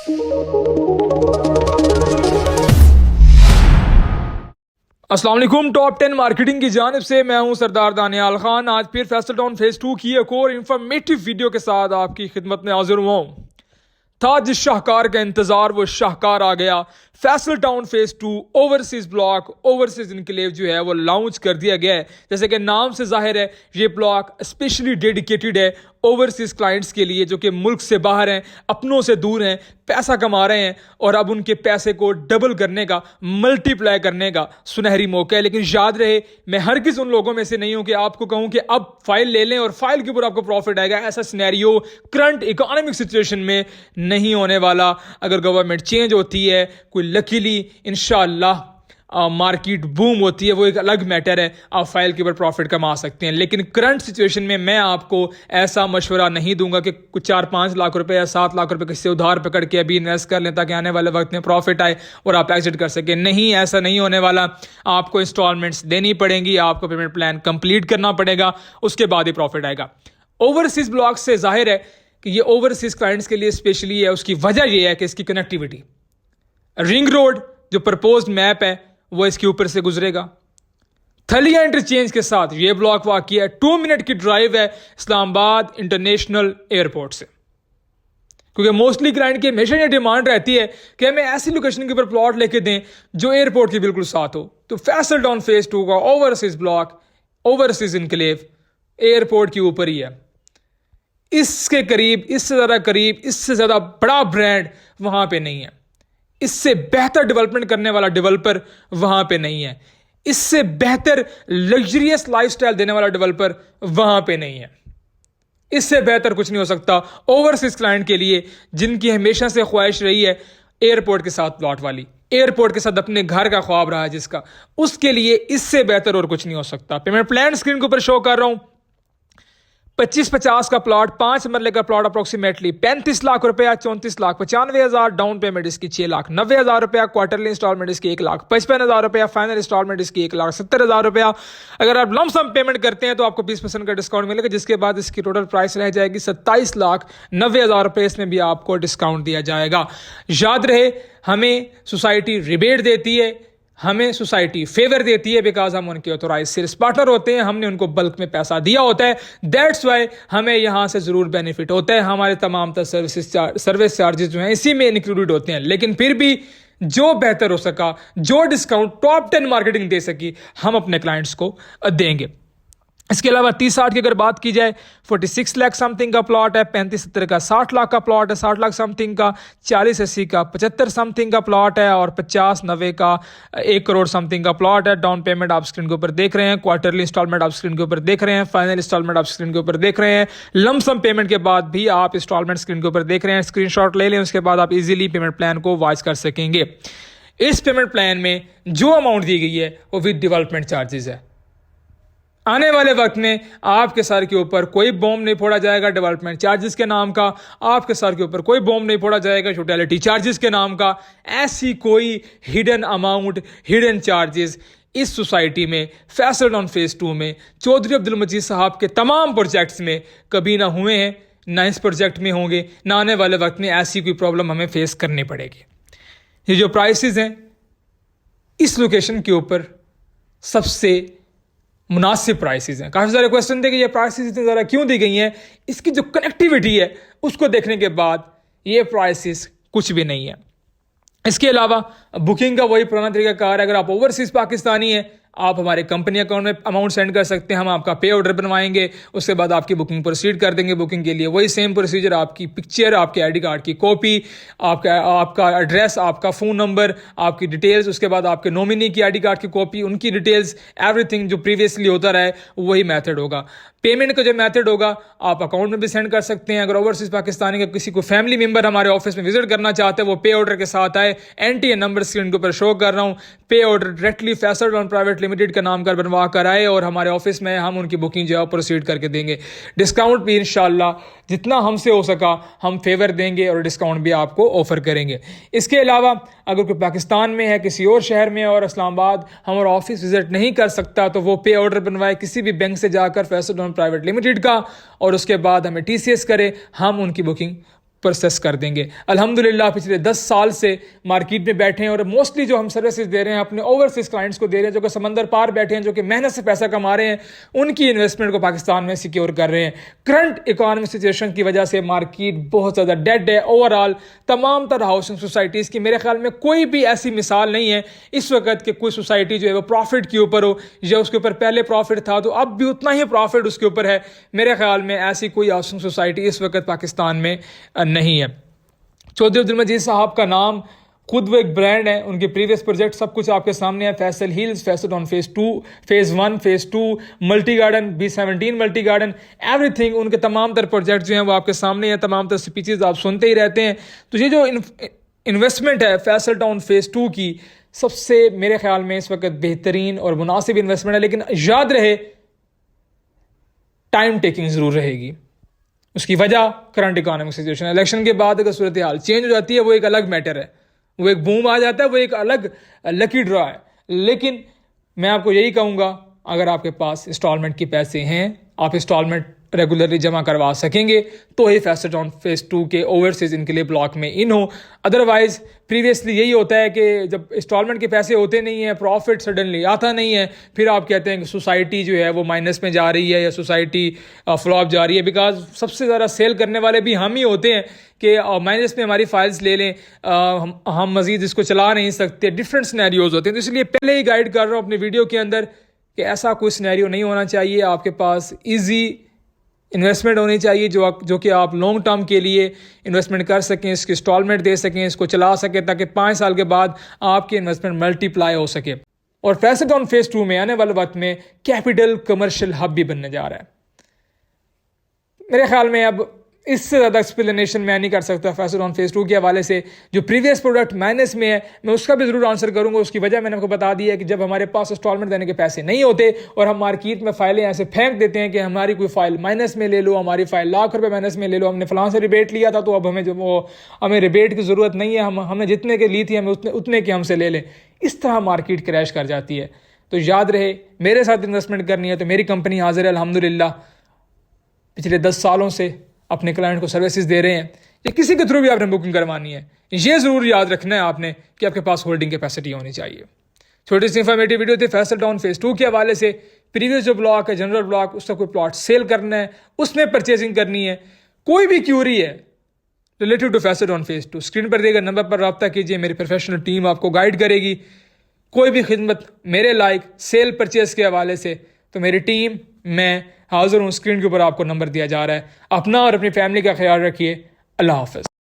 अस्सलाम वालेकुम। Top 10 marketing की जानिब से मैं हूं सरदार दानियाल खान। आज फिर फैसल टाउन फेज 2 की एक और इंफॉर्मेटिव वीडियो के साथ आपकी खिदमत में हाजिर हुआ हूं। था जिस शाहकार का इंतजार वो शाहकार आ गया। Faisal town phase 2 overseas block overseas enclave जो है वो लॉन्च कर दिया गया है। जैसे कि नाम से जाहिर है ये ब्लॉक स्पेशली डेडिकेटेड है ओवरसीज क्लाइंट्स के लिए जो कि मुल्क से बाहर हैं, अपनों से दूर हैं, पैसा कमा रहे हैं और अब उनके पैसे को डबल करने का, मल्टीप्लाई करने का सुनहरी मौका है। लेकिन याद रहे, मैं हरगिज़ उन लोगों में से नहीं हूं कि आपको कहूं कि अब फाइल ले लें और फाइल के ऊपर आपको प्रॉफिट आएगा। ऐसा सिनेरियो करंट इकोनॉमिक सिचुएशन में नहीं होने वाला। अगर गवर्नमेंट चेंज होती है, कोई लकीली इंशाअल्लाह मार्केट बूम होती है, वो एक अलग मैटर है, आप फाइल के ऊपर प्रॉफिट कमा सकते हैं। लेकिन करंट सिचुएशन में मैं आपको ऐसा मशवरा नहीं दूंगा कि कुछ 4-5 लाख रुपए या 7 लाख रुपए किसी से उधार पकड़ के अभी इन्वेस्ट कर लें ताकि आने वाले वक्त में प्रॉफिट आए और आप एग्जिट कर सकें। नहीं, ऐसा नहीं होने वाला। आपको इंस्टॉलमेंट्स देनी पड़ेंगी, आपको पेमेंट प्लान कंप्लीट करना पड़ेगा, उसके बाद ही प्रॉफिट आएगा। ओवरसीज ब्लॉक से जाहिर है कि ये ओवरसीज क्लाइंट्स के लिए स्पेशली है। उसकी वजह यह है कि इसकी कनेक्टिविटी, रिंग रोड जो प्रपोज्ड मैप है वो इसके ऊपर से गुजरेगा। थलिया इंटरचेंज के साथ ये ब्लॉक वाक़ई है। 2 मिनट की ड्राइव है इस्लामाबाद इंटरनेशनल एयरपोर्ट से। क्योंकि मोस्टली क्लाइंट की हमेशा ये डिमांड रहती है कि हमें ऐसी लोकेशन के ऊपर प्लॉट लेके दें जो एयरपोर्ट के बिल्कुल साथ हो। तो फैसल टाउन फेज 2 का overseas block overseas enclave airport के ऊपर ही है। इसके करीब, इससे ज़्यादा करीब, इससे ज़्यादा बड़ा ब्रांड वहां पे नहीं है। इससे बेहतर डेवलपमेंट करने वाला डेवलपर वहां पे नहीं है। इससे बेहतर लग्जरियस लाइफस्टाइल देने वाला डेवलपर वहां पे नहीं है। इससे बेहतर कुछ नहीं हो सकता ओवरसीज क्लाइंट के लिए जिनकी हमेशा से ख्वाहिश रही है एयरपोर्ट के साथ प्लॉट वाली, एयरपोर्ट के साथ अपने घर का ख्वाब रहा है जिसका, उसके लिए इससे बेहतर और कुछ नहीं हो सकता। पेमेंट प्लान स्क्रीन के ऊपर शो कर रहा हूं। 25-50 का प्लॉट, 5 मरले का प्लॉट, अप्रोक्सीमेटली 35 लाख रुपया, 34,95,000 डाउन पेमेंट इसकी, 6,90,000 रुपया क्वार्टरली इंस्टॉलमेंट इसकी, 1,55,000 रुपया फाइनल इंस्टॉलमेंट इसकी, 1,70,000 रुपया। अगर आप लमसम पेमेंट करते हैं तो आपको 20% का डिस्काउंट मिलेगा, जिसके बाद इसकी टोटल प्राइस रह जाएगी 27,90,000 रुपये। इसमें भी आपको डिस्काउंट दिया जाएगा। याद रहे, हमें सोसाइटी रिबेट देती है, हमें सोसाइटी फेवर देती है बिकॉज हम उनके ऑथोराइज सेल्स पार्टनर होते हैं, हमने उनको बल्क में पैसा दिया होता है। दैट्स वाई हमें यहां से जरूर बेनिफिट होता है। हमारे तमाम सर्विस चार्जेस जो हैं इसी में इंक्लूडेड होते हैं। लेकिन फिर भी जो बेहतर हो सका, जो डिस्काउंट टॉप 10 मार्केटिंग दे सकी, हम अपने क्लाइंट्स को देंगे। इसके अलावा 30-60 की अगर बात की जाए, 46 लाख समथिंग का प्लॉट है, 35-70 का 60 लाख का प्लॉट है, 60 लाख समथिंग का, 40-80 का 75 समथिंग का प्लॉट है और 50-90 का 1 करोड़ समथिंग का प्लॉट है। डाउन पेमेंट आप स्क्रीन के ऊपर देख रहे हैं, क्वार्टरली इंस्टॉलमेंट आप स्क्रीन के ऊपर देख रहे हैं, फाइनल इंस्टॉलमेंट आप स्क्रीन के ऊपर देख रहे हैं, लमसम पेमेंट के बाद भी आप इंस्टॉलमेंट स्क्रीन के ऊपर देख रहे हैं। स्क्रीनशॉट ले लें, उसके बाद आप इजीली पेमेंट प्लान को वॉच कर सकेंगे। इस पेमेंट प्लान में जो अमाउंट दी गई है वो विद डेवलपमेंट चार्जेस है। आने वाले वक्त में आपके सर के ऊपर कोई बॉम्ब नहीं फोड़ा जाएगा डेवलपमेंट चार्जेस के नाम का, आपके सर के ऊपर कोई बॉम्ब नहीं फोड़ा जाएगा यूटिलिटी चार्जेस के नाम का। ऐसी कोई हिडन अमाउंट, हिडन चार्जेस इस सोसाइटी में, फैसल टाउन फेज 2 में, चौधरी अब्दुल मजीद साहब के तमाम प्रोजेक्ट्स में कभी ना हुए हैं, ना इस प्रोजेक्ट में होंगे, ना आने वाले वक्त में ऐसी कोई प्रॉब्लम हमें फेस करनी पड़ेगी। ये जो प्राइसेस हैं इस लोकेशन के ऊपर सबसे मुनासिब प्राइसेस हैं। काफ़ी सारे क्वेश्चन थे कि ये प्राइसेस इतनी ज़्यादा क्यों दी गई हैं। इसकी जो कनेक्टिविटी है उसको देखने के बाद ये प्राइसेस कुछ भी नहीं है। इसके अलावा बुकिंग का वही पुराना तरीका कार है। अगर आप ओवरसीज पाकिस्तानी हैं, आप हमारे कंपनी अकाउंट में अमाउंट सेंड कर सकते हैं, हम आपका पे ऑर्डर बनवाएंगे, उसके बाद आपकी बुकिंग प्रोसीड कर देंगे। बुकिंग के लिए वही सेम प्रोसीजर, आपकी पिक्चर, आपके आईडी कार्ड की कॉपी, आपका एड्रेस, आपका फ़ोन नंबर, आपकी डिटेल्स, उसके बाद आपके नॉमिनी की आईडी कार्ड की कॉपी, उनकी डिटेल्स, एवरीथिंग जो प्रीवियसली होता रहा है वही मेथड होगा। पेमेंट का जो मेथड होगा आप अकाउंट में भी सेंड कर सकते हैं। अगर ओवरसीज पाकिस्तानी का किसी को फैमिली मेंबर हमारे ऑफिस में विजिट करना चाहते हैं, वो पे ऑर्डर के साथ आए। NTA नंबर स्क्रीन के ऊपर शो कर रहा हूँ। पे order directly Faisal town private limited का नाम कर बनवा कर आए और हमारे ऑफिस में हम उनकी बुकिंग जो है प्रोसीड करके देंगे। डिस्काउंट भी इंशाल्लाह जितना हमसे हो सका हम फेवर देंगे और डिस्काउंट भी आपको ऑफर करेंगे। इसके अलावा अगर कोई पाकिस्तान में है, किसी और शहर में और इस्लामाबाद हमारा ऑफिस विजिट नहीं कर सकता, तो वो पे ऑर्डर बनवाए किसी भी बैंक से जाकर फैसल टाउन प्राइवेट लिमिटेड का, और उसके बाद हमें TCS करे, हम उनकी बुकिंग प्रोसेस कर देंगे। अल्हम्दुलिल्लाह पिछले 10 साल से मार्केट में बैठे हैं और मोस्टली जो हम सर्विसेज दे रहे हैं अपने ओवरसीज क्लाइंट्स को दे रहे हैं, जो कि समंदर पार बैठे हैं, जो कि मेहनत से पैसा कमा रहे हैं, उनकी इन्वेस्टमेंट को पाकिस्तान में सिक्योर कर रहे हैं। करंट इकोनॉमिक सिचुएशन की वजह से मार्केट बहुत ज़्यादा डेड है ओवरऑल तमाम तरह हाउसिंग सोसाइटीज़ की। मेरे ख्याल में कोई भी ऐसी मिसाल नहीं है इस वक्त कि कोई सोसाइटी जो है वो प्रॉफिट के ऊपर हो, या उसके ऊपर पहले प्रॉफिट था तो अब भी उतना ही प्रॉफिट उसके ऊपर है। मेरे ख्याल में ऐसी कोई हाउसिंग सोसाइटी इस वक्त पाकिस्तान में नहीं है। चौधरी अब्दुल मजीद साहब का नाम खुद वो एक ब्रांड है, उनके प्रीवियस प्रोजेक्ट सब कुछ आपके सामने है। Faisal hills, Faisal town phase 2, phase 1, phase 2, multi garden, B17 multi garden, everything, उनके तमाम तरह प्रोजेक्ट जो हैं वो आपके सामने हैं। तमाम तरह स्पीचेस आप सुनते ही रहते हैं। तो ये जो इन्वेस्टमेंट है फैसल टाउन फेज़ 2 की, सबसे मेरे ख्याल में इस वक्त बेहतरीन और मुनासिब इन्वेस्टमेंट है। लेकिन याद रहे टाइम टेकिंग ज़रूर रहेगी। उसकी वजह करंट इकोनॉमिक सिचुएशन। इलेक्शन के बाद अगर सूरत हाल चेंज हो जाती है वो एक अलग मैटर है, वो एक बूम आ जाता है, वो एक अलग लकी ड्रॉ है। लेकिन मैं आपको यही कहूँगा, अगर आपके पास इंस्टॉलमेंट के पैसे हैं, आप इंस्टॉलमेंट रेगुलरली जमा करवा सकेंगे तो ही फैसल टाउन फेज़ 2 के ओवरसीज इनके लिए ब्लॉक में इन हो। अदरवाइज प्रीवियसली यही होता है कि जब इंस्टॉलमेंट के पैसे होते नहीं हैं, प्रॉफिट सडनली आता नहीं है, फिर आप कहते हैं कि सोसाइटी जो है वो माइनस में जा रही है या सोसाइटी फ्लॉप जा रही है। बिकॉज सबसे ज़्यादा सेल करने वाले भी हम ही होते हैं कि माइनस में हमारी फाइल्स ले लें, हम मज़ीद इसको चला नहीं सकते। डिफरेंट सिनेरियोज होते हैं। तो इसलिए पहले ही गाइड कर रहा हूँ अपनी वीडियो के अंदर कि ऐसा कोई सिनेरियो नहीं होना चाहिए। आपके पास ईजी इन्वेस्टमेंट होनी चाहिए जो कि आप लॉन्ग टर्म के लिए इन्वेस्टमेंट कर सकें, इसकी इंस्टॉलमेंट दे सकें, इसको चला सकें, ताकि 5 साल के बाद आपकी इन्वेस्टमेंट मल्टीप्लाई हो सके। और फैसल टाउन फेज़ 2 में आने वाले वक्त में कैपिटल कमर्शियल हब भी बनने जा रहा है। मेरे ख्याल में अब इससे ज़्यादा एक्सप्लेनेशन मैं नहीं कर सकता फैसल टाउन फेज़ 2 के हवाले से। जो प्रीवियस प्रोडक्ट माइनस में है मैं उसका भी ज़रूर आंसर करूँगा। उसकी वजह मैंने आपको बता दी है कि जब हमारे पास इंस्टॉलमेंट देने के पैसे नहीं होते और हम मार्केट में फाइलें ऐसे फेंक देते हैं कि हमारी कोई फाइल माइनस में ले लो, हमारी फाइल ₹1,00,000 माइनस में ले लो, हमने फलां से रिबेट लिया था तो अब हमें रिबेट की ज़रूरत नहीं है, हमने जितने के ली थी हमें उतने के हमसे ले लें। इस तरह मार्केट क्रैश कर जाती है। तो याद रहे, मेरे साथ इन्वेस्टमेंट करनी है तो मेरी कंपनी हाजिर है अल्हम्दुलिल्लाह। पिछले 10 सालों से अपने क्लाइंट को सर्विसेज दे रहे हैं, या किसी के थ्रू भी आपने बुकिंग करवानी है, ये ज़रूर याद रखना है आपने कि आपके पास होल्डिंग कैपेसिटी होनी चाहिए। छोटी सी इंफॉर्मेटिव वीडियो थी फैसल टाउन फेज़ 2 के हवाले से। प्रीवियस जो ब्लॉक है जनरल ब्लॉक, उसका कोई प्लॉट सेल करना है, उसमें परचेजिंग करनी है, कोई भी क्यूरी है related to Faisal town phase 2, screen पर दिए गए नंबर पर रब्ता कीजिए। मेरी प्रोफेशनल टीम आपको गाइड करेगी। कोई भी खिदमत मेरे लाइक सेल परचेज के हवाले से तो मेरी टीम, मैं हाजिर हूँ। स्क्रीन के ऊपर आपको नंबर दिया जा रहा है। अपना और अपनी फैमिली का ख्याल रखिए। अल्लाह हाफ़िज़।